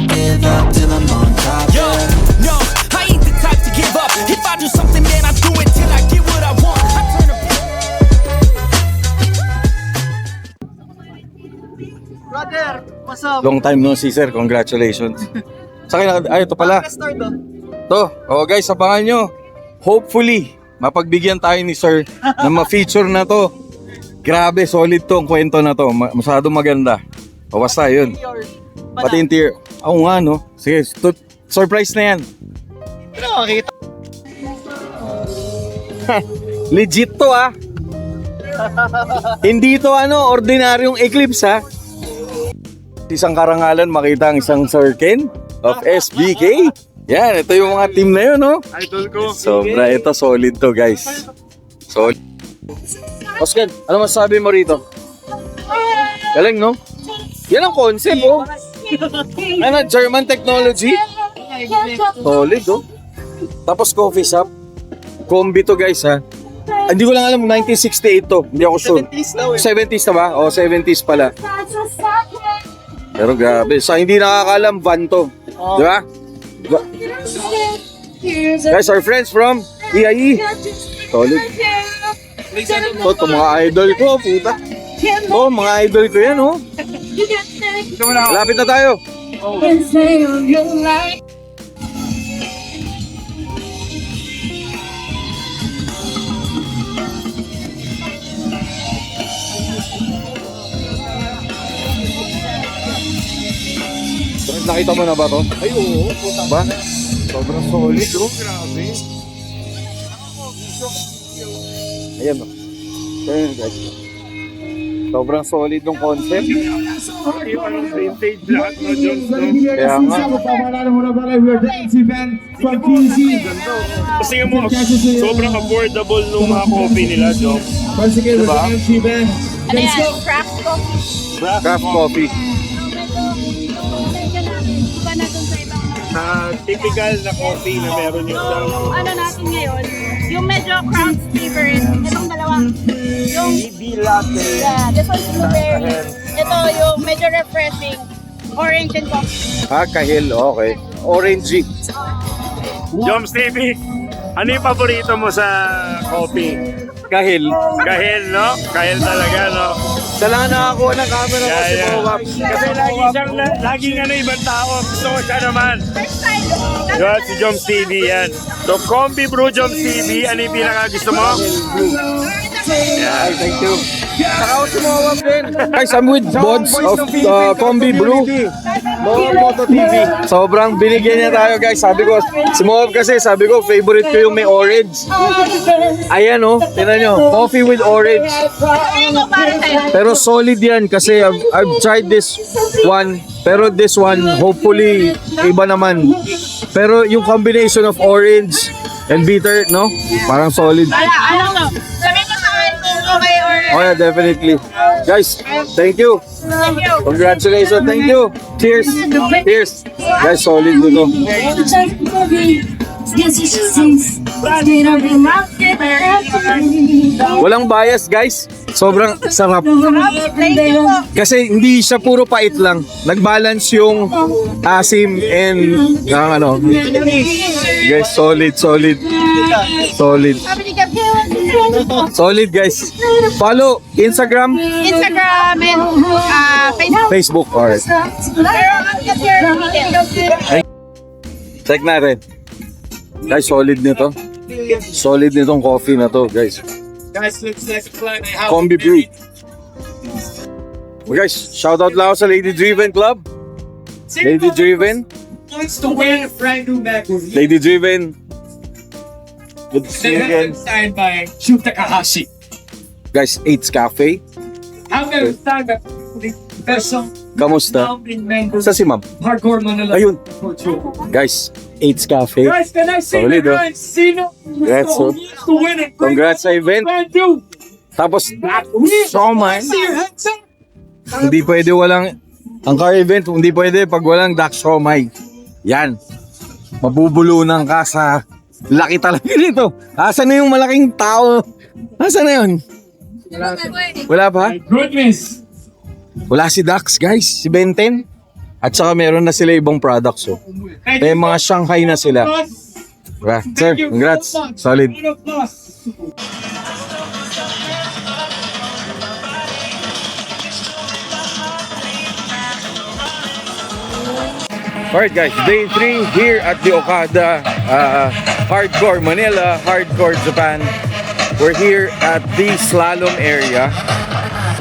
give up till I'm on top. Yo, no, I ain't the type to give up. If I do something, man, I do it till I get what I want. I turn a Brother, what's up? Long time no see, sir. Congratulations. Sa akin, ay, ito pala. Start to. To, oh guys, abangan nyo. Hopefully, mapagbigyan tayo ni sir na ma-feature na to. Grabe, solid to ang kwento na to. Masyado maganda. O basta yun. Pati yung tier. Oo nga, no? Sige, surprise na yan. Ano makita? Legit to, ah. Hindi to, ordinaryong eclipse, ha. Isang karangalan, makita ang isang Sir Ken of SBK. Yan, ito yung mga team na yun, no? Idol ko. Sobra, ito solid to, guys. Solid. Oscar, ano masasabi mo rito? Galing, no? Yan ang concept, oh. Ano, German technology? Solid, oh. Tapos coffee shop. Combi to, guys, ha. Hindi ko lang alam, 1968 to. Hindi ako sure. 70s daw eh. 70s na ba? O, 70s pala. Pero grabe. Sa hindi nakakalam, van to. Di ba? Guys, our friends from EIE. Solid. So, ito mga idol ko, puta. Oh, mga idol ko yan, oh. Malapit na tayo. Nakita mo na ba to? Ay, oo. Puta Ba? Sobrang solid, oh. Grabe. Ayan, oh. Ayan, guys. Sobrang solid ng concept. Yung vintage lahat no, Jones, no? Kaya nga. Kasi mo, sobrang affordable nung mga coffee nila, Jones. Diba? Ano yan? Craft coffee. Craft coffee. Iba na dun sa ibang Typical na coffee na meron yung yung ano natin ngayon, yung medyo craft favorite, itong dalawa. Yung, BB latte. yeah, this one's blueberry. Ito yung medyo refreshing, orange and coffee. Kahil, okay. Orangey. Joms TV, ano yung paborito mo sa coffee? Kahil. Kahil, no? Kahil talaga, no? Sa lang nakakuha ng camera ko si Mowap. Kasi laging ibang tao. Gusto ko siya naman. First time. Yun, si Joms TV yan. So, Combi Brew Joms TV, ano yung pinaka gusto mo? Ay, thank you. Saka ako si Mowap din. Guys, I'm with Bods of Combi Brew. Moto TV. Sobrang binigyan niya tayo, guys. Sabi ko, si Mowap kasi, sabi ko, favorite ko yung may orange. Ayan, oh. Tingnan nyo. Coffee with orange. Ano para sa'yo? Pero solid yan kasi I've tried this one. Pero this one, hopefully, iba naman. Pero yung combination of orange and bitter, no? Parang solid. Ano to? Sabihin ko sa akin kung okay or... Oh yeah, definitely. Guys, thank you. Thank you. Congratulations, thank you. Cheers. Cheers. Guys, solid nito. Walang bias, guys. Sobrang sarap. Thank you po. Kasi hindi siya puro pait lang. Nag-balance yung asim and Guys, solid. Solid. Sabi ni Gab, Solid, guys. Follow Instagram, Instagram and Facebook. Facebook. Alright. Pero ang kasi Check natin. Guys, solid nito. Solid nitong coffee na to, guys. Guys, let's play. Combi Brew. Guys, shout out lang ako sa Lady Driven Club. Lady Driven. Points to win Frank Dumac. Lady Driven. Good to see you again. Signed by Shu Takahashi. Guys, 8's Cafe. How can we start the person Kamusta? in Mango Sa si Ma'am. Hardcore Manila? Ayun. Guys, 8's Cafe. Guys, can I see Solid, the oh. guys? Sino? Congrats, oh. To win it. Congrats sa event. Tapos, Showman. See your hands up. Hindi pwede walang, ang car event, hindi pwede pag walang Dak Shomai. Yan. Mabubulunan ka sa laki talaga nito. Asan na yung malaking tao? Asan na yun? Wala pa? My goodness. Wala si Dax, guys. Si Benten. At saka meron na sila ibang products, oh. May mga Shanghai na sila. Diba? Sir, congrats. Solid. Alright guys, day 3 here at the Okada Hardcore Manila, Hardcore Japan. We're here at the slalom area.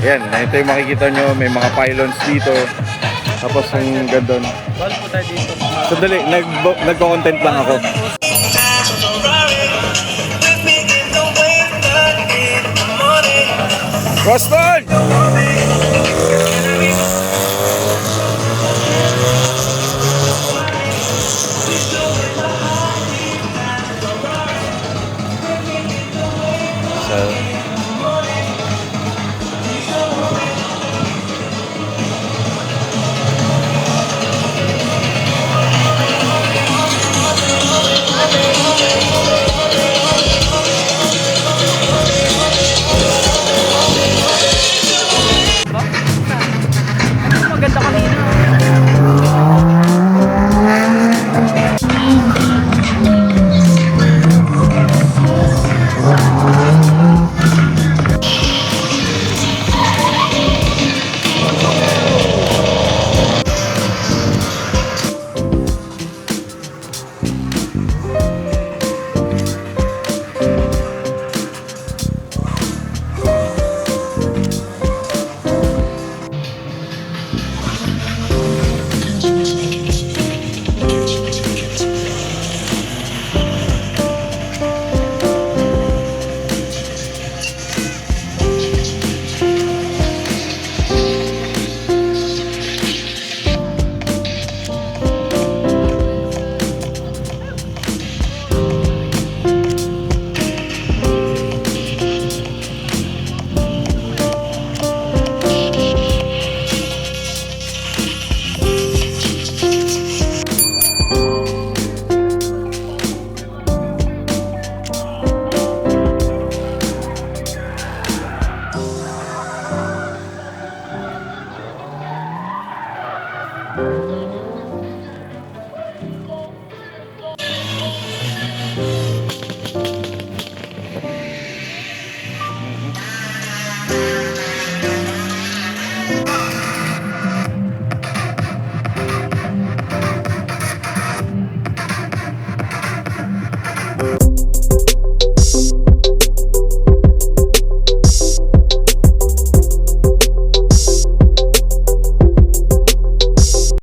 Ayan, ito yung makikita nyo, may mga pylons dito. Tapos yung gandun. Sandali, nagko-content lang ako. Roston!